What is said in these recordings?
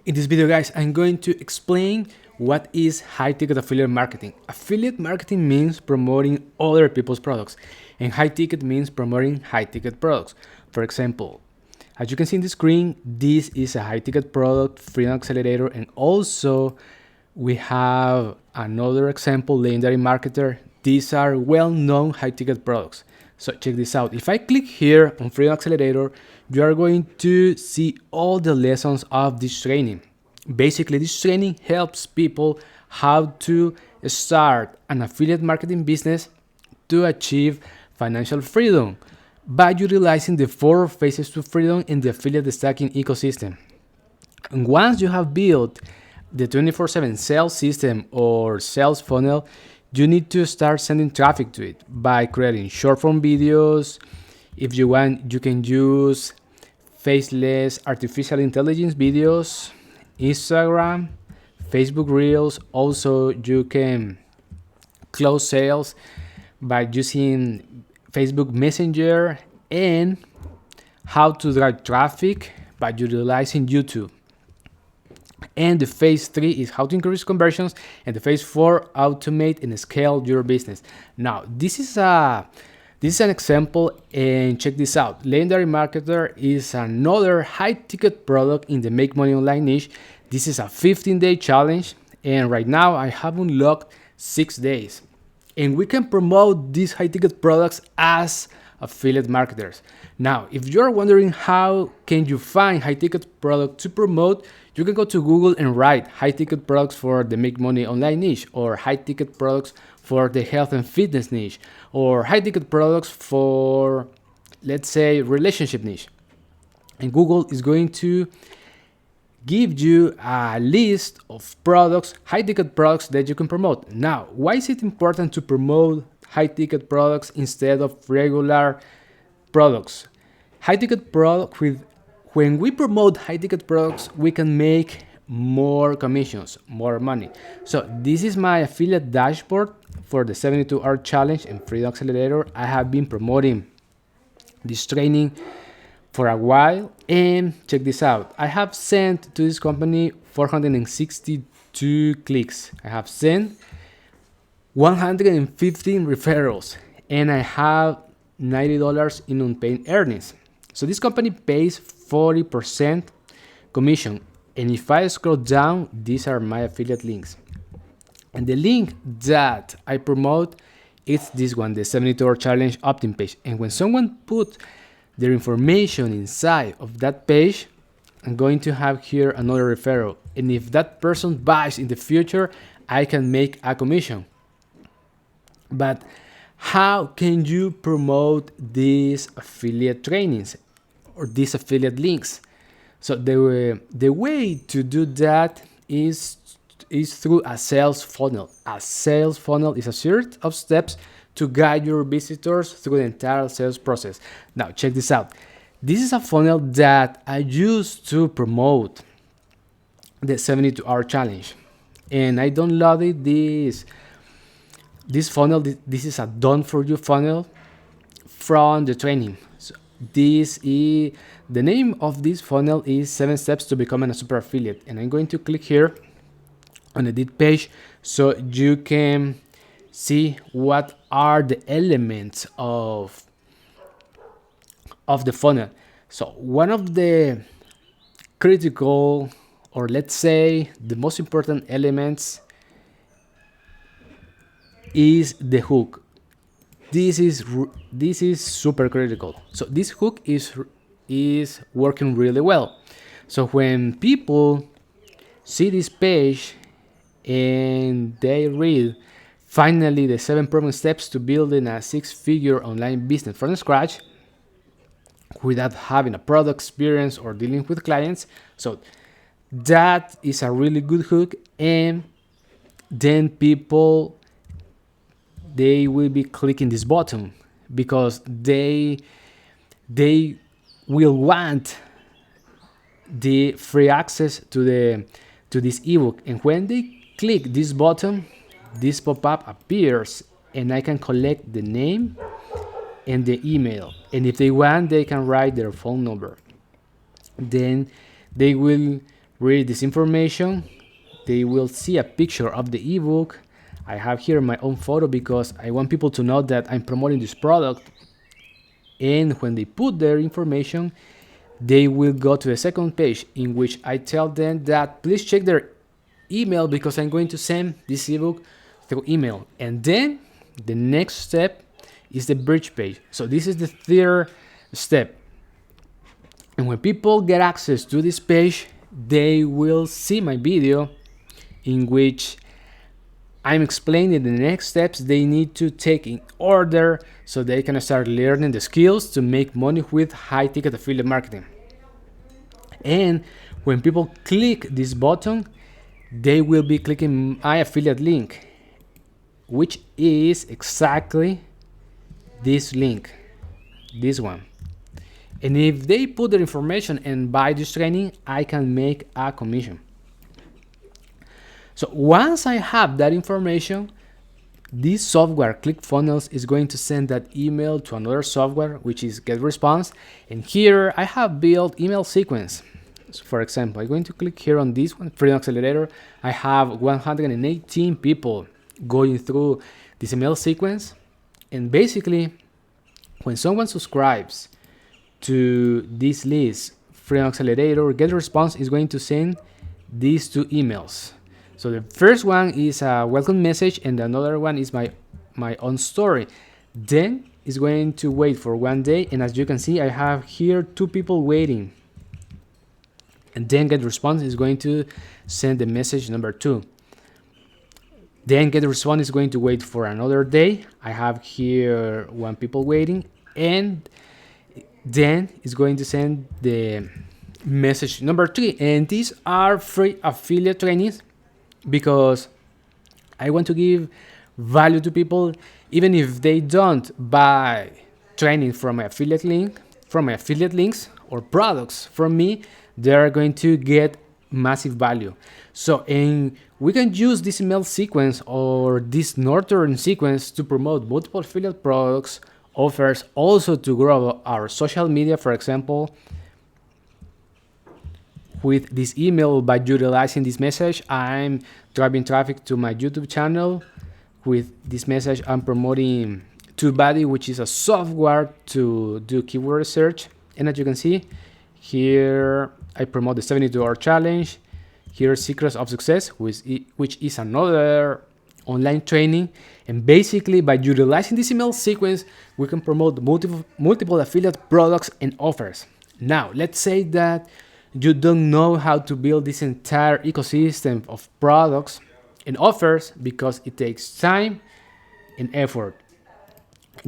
In this video, guys, I'm going to explain what is high-ticket affiliate marketing. Affiliate marketing means promoting other people's products, and high-ticket means promoting high-ticket products. For example, as you can see in the screen, this is a high-ticket product, Freedom Accelerator, and also we have another example, Legendary Marketer. These are well-known high-ticket products. So check this out. If I click here on Freedom Accelerator, you are going to see all the lessons of this training. Basically, this training helps people how to start an affiliate marketing business to achieve financial freedom by utilizing the 4 phases to freedom in the affiliate stacking ecosystem. And once you have built the 24/7 sales system or sales funnel, you need to start sending traffic to it by creating short form videos. If you want, you can use faceless artificial intelligence videos, Instagram, Facebook Reels. Also, you can close sales by using Facebook Messenger, and how to drive traffic by utilizing YouTube. And the phase 3 is how to increase conversions, and the phase 4, automate and scale your business. Now, this is an example, and check this out. Legendary Marketer is another high-ticket product in the Make Money Online niche. This is a 15-day challenge, and right now I have unlocked 6 days. And we can promote these high-ticket products as affiliate marketers. Now, if you're wondering how can you find high-ticket product to promote, you can go to Google and write high-ticket products for the Make Money Online niche, or high-ticket products for the health and fitness niche, or high-ticket products for, let's say, relationship niche. And Google is going to give you a list of products, high-ticket products that you can promote. Now, why is it important to promote high-ticket products instead of regular products? High-ticket product when we promote high-ticket products, we can make more commissions, more money. So this is my affiliate dashboard for the 72-hour challenge and Freedom Accelerator. I have been promoting this training for a while, and check this out. I have sent to this company 462 clicks. I have sent 115 referrals, and I have $90 in unpaid earnings. So this company pays 40% commission. And if I scroll down, these are my affiliate links. And the link that I promote is this one, the 72-hour challenge opt-in page. And when someone put their information inside of that page, I'm going to have here another referral. And if that person buys in the future, I can make a commission. But how can you promote these affiliate trainings or these affiliate links? So the way to do that is through a sales funnel. A sales funnel is a series of steps to guide your visitors through the entire sales process. Now, check this out. This is a funnel that I use to promote the 72-hour challenge. And I downloaded this funnel. This is a done-for-you funnel from the training. So the name of this funnel is 7 steps to becoming a super affiliate. And I'm going to click here on edit page so you can see what are the elements of the funnel. So one of the critical, or let's say the most important elements, is the hook. This is super critical. So this hook is working really well. So when people see this page and they read finally the 7 proven steps to building a 6-figure online business from scratch without having a product experience or dealing with clients, so that is a really good hook. And then people, they will be clicking this button because they will want the free access to this ebook. And when they click this button, this pop-up appears, and I can collect the name and the email. And if they want, they can write their phone number. Then they will read this information. They will see a picture of the ebook. I have here my own photo because I want people to know that I'm promoting this product. And when they put their information, they will go to the second page in which I tell them that please check their email because I'm going to send this ebook through email. And then the next step is the bridge page. So this is the third step. And when people get access to this page, they will see my video in which I'm explaining the next steps they need to take in order so they can start learning the skills to make money with high ticket affiliate marketing. And when people click this button, they will be clicking my affiliate link, which is exactly this link, this one. And if they put their information and buy this training, I can make a commission. So once I have that information, this software, Clickfunnels, is going to send that email to another software, which is Getresponse. And here I have built email sequence. So for example, I'm going to click here on this one, Freedom Accelerator. I have 118 people going through this email sequence. And basically, when someone subscribes to this list, Freedom Accelerator, Getresponse is going to send these two emails. So the first one is a welcome message and another one is my own story. Then it's going to wait for 1 day, and as you can see, I have here 2 people waiting. And then Getresponse is going to send the message number 2. Then Getresponse is going to wait for another day. I have here 1 people waiting, and then it's going to send the message number 3. And these are free affiliate trainings because I want to give value to people even if they don't buy training from my affiliate links or products from me. They are going to get massive value. So, and we can use this email sequence or this northern sequence to promote multiple affiliate products, offers, also to grow our social media, for example. With this email, by utilizing this message, I'm driving traffic to my YouTube channel. With this message, I'm promoting TubeBuddy, which is a software to do keyword research. And as you can see, here I promote the 72-hour challenge. Here, Secrets of Success, which is another online training. And basically, by utilizing this email sequence, we can promote multiple affiliate products and offers. Now, let's say that you don't know how to build this entire ecosystem of products and offers because it takes time and effort.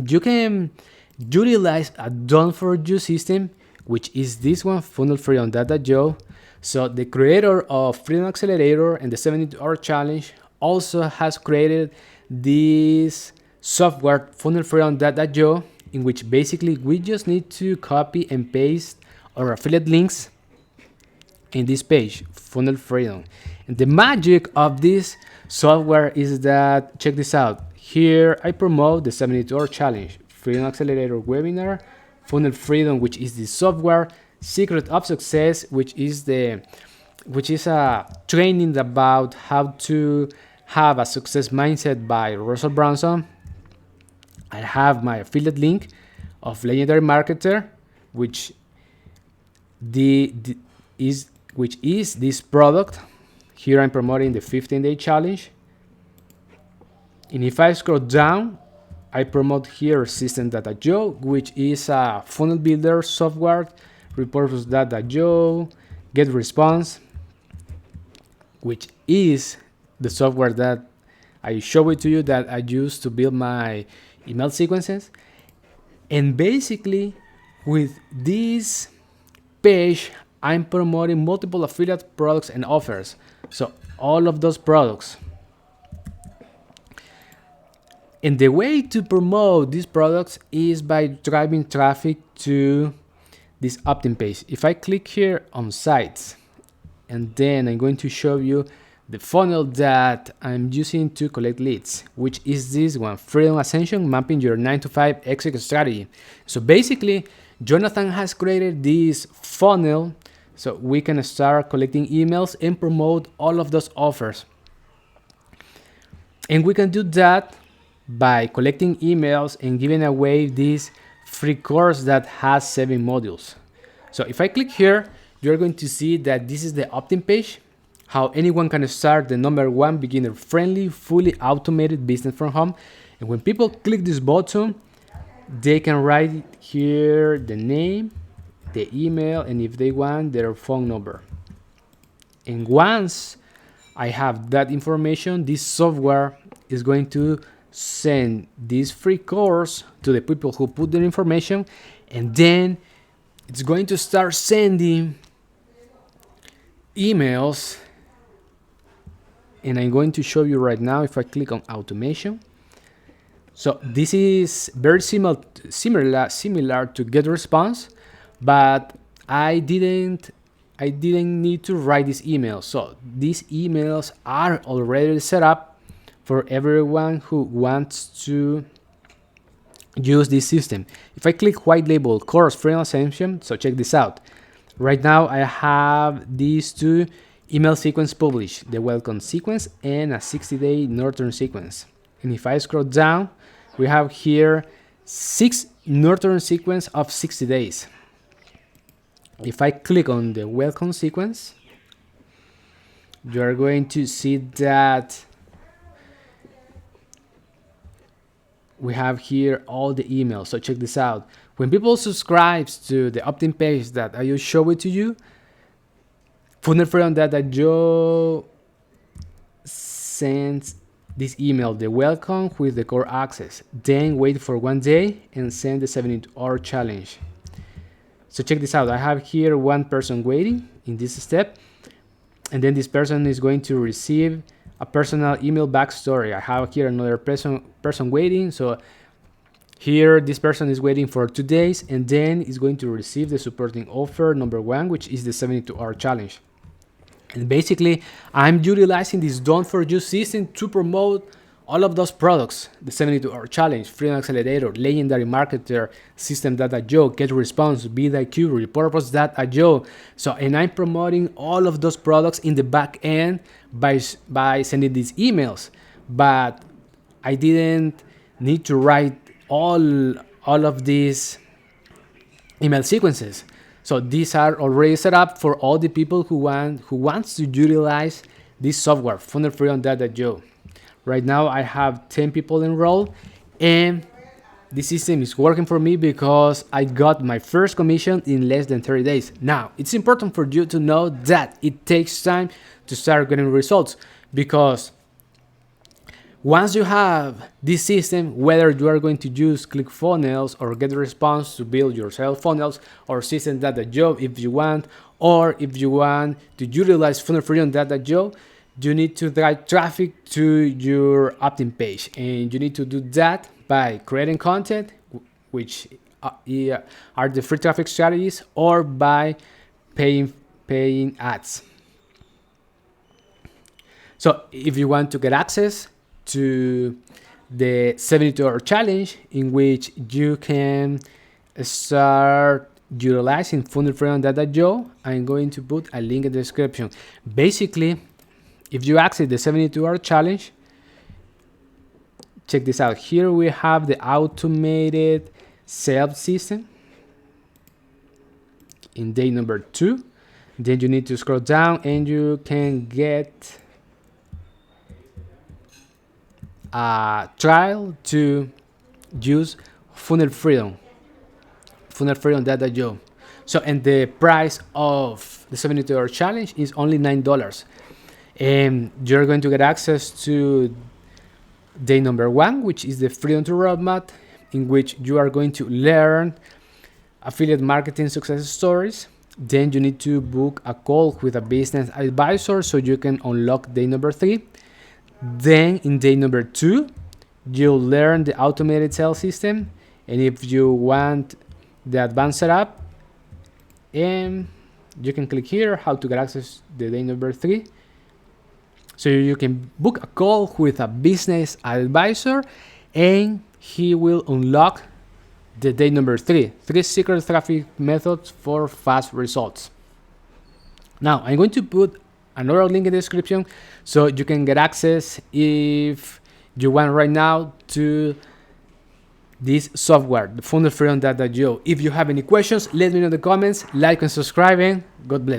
You can utilize a done for you system, which is this one, funnelfreedom.io. So the creator of Freedom Accelerator and the 72-hour challenge also has created this software, funnelfreedom.io, in which basically we just need to copy and paste our affiliate links in this page, Funnel Freedom. And the magic of this software is that, check this out. Here I promote the 72-hour challenge, Freedom Accelerator webinar, Funnel Freedom, which is the software, Secret of Success, which is a training about how to have a success mindset by Russell Brunson. I have my affiliate link of Legendary Marketer, which is this product. Here I'm promoting the 15-day challenge. And if I scroll down, I promote here System.io, which is a funnel builder software, Repurpose.io, Getresponse, which is the software that I show it to you that I use to build my email sequences. And basically, with this page, I'm promoting multiple affiliate products and offers. So all of those products. And the way to promote these products is by driving traffic to this opt-in page. If I click here on sites, and then I'm going to show you the funnel that I'm using to collect leads, which is this one, Freedom Ascension, mapping your 9-to-5 exit strategy. So basically, Jonathan has created this funnel So we can start collecting emails and promote all of those offers. And we can do that by collecting emails and giving away this free course that has 7 modules. So if I click here, you're going to see that this is the opt-in page, how anyone can start the #1 beginner-friendly, fully automated business from home. And when people click this button, they can write here the name, the email, and if they want, their phone number. And once I have that information, this software is going to send this free course to the people who put their information, and then it's going to start sending emails. And I'm going to show you right now if I click on automation. So this is very similar to Getresponse, but I didn't need to write these emails. So these emails are already set up for everyone who wants to use this system. If I click white label course free assumption, so check this out. Right now I have these 2 email sequence published, the welcome sequence and a 60-day Northern sequence. And if I scroll down, we have here 6 Northern sequence of 60 days. If I click on the welcome sequence, you are going to see that we have here all the emails. So check this out. When people subscribe to the opt-in page that I just showed it to you, FunnelFreedom.io sends this email, the welcome with the core access. Then wait for 1 day and send the 72-hour challenge. So check this out. I have here 1 person waiting in this step, and then this person is going to receive a personal email backstory. I have here another person waiting. So here this person is waiting for 2 days, and then is going to receive the supporting offer #1, which is the 72-hour challenge. And basically, I'm utilizing this done for you system to promote all of those products: the 72-hour challenge, Freedom Accelerator, Legendary Marketer, System.io, Getresponse, BidIQ, Repurpose.io. So, and I'm promoting all of those products in the back end by sending these emails. But I didn't need to write all of these email sequences. So these are already set up for all the people who wants to utilize this software, FunnelFreedom.io. Right now I have 10 people enrolled, and this system is working for me because I got my first commission in less than 30 days. Now, it's important for you to know that it takes time to start getting results, because once you have this system, whether you are going to use Clickfunnels or Getresponse to build your sales funnels, or System.io if you want, or if you want to utilize FunnelFreedom.io, you need to drive traffic to your opt-in page. And you need to do that by creating content, which are the free traffic strategies, or by paying ads. So if you want to get access to the 72-hour challenge, in which you can start utilizing FunnelFreedom.io, I'm going to put a link in the description. Basically, if you access the 72-hour challenge, check this out. Here we have the automated sales system in day number 2. Then you need to scroll down and you can get a trial to use FunnelFreedom.io. So, and the price of the 72-hour challenge is only $9. And you're going to get access to day number 1, which is the Freedom to Roadmap, in which you are going to learn affiliate marketing success stories. Then you need to book a call with a business advisor so you can unlock day number 3. Then in day number 2, you'll learn the automated sales system. And if you want the advanced setup, and you can click here how to get access to day number 3. So you can book a call with a business advisor, and he will unlock the day number 3. 3 secret traffic methods for fast results. Now, I'm going to put another link in the description so you can get access if you want right now to this software, the funnelfreedom.io. If you have any questions, let me know in the comments, like and subscribe, and God bless.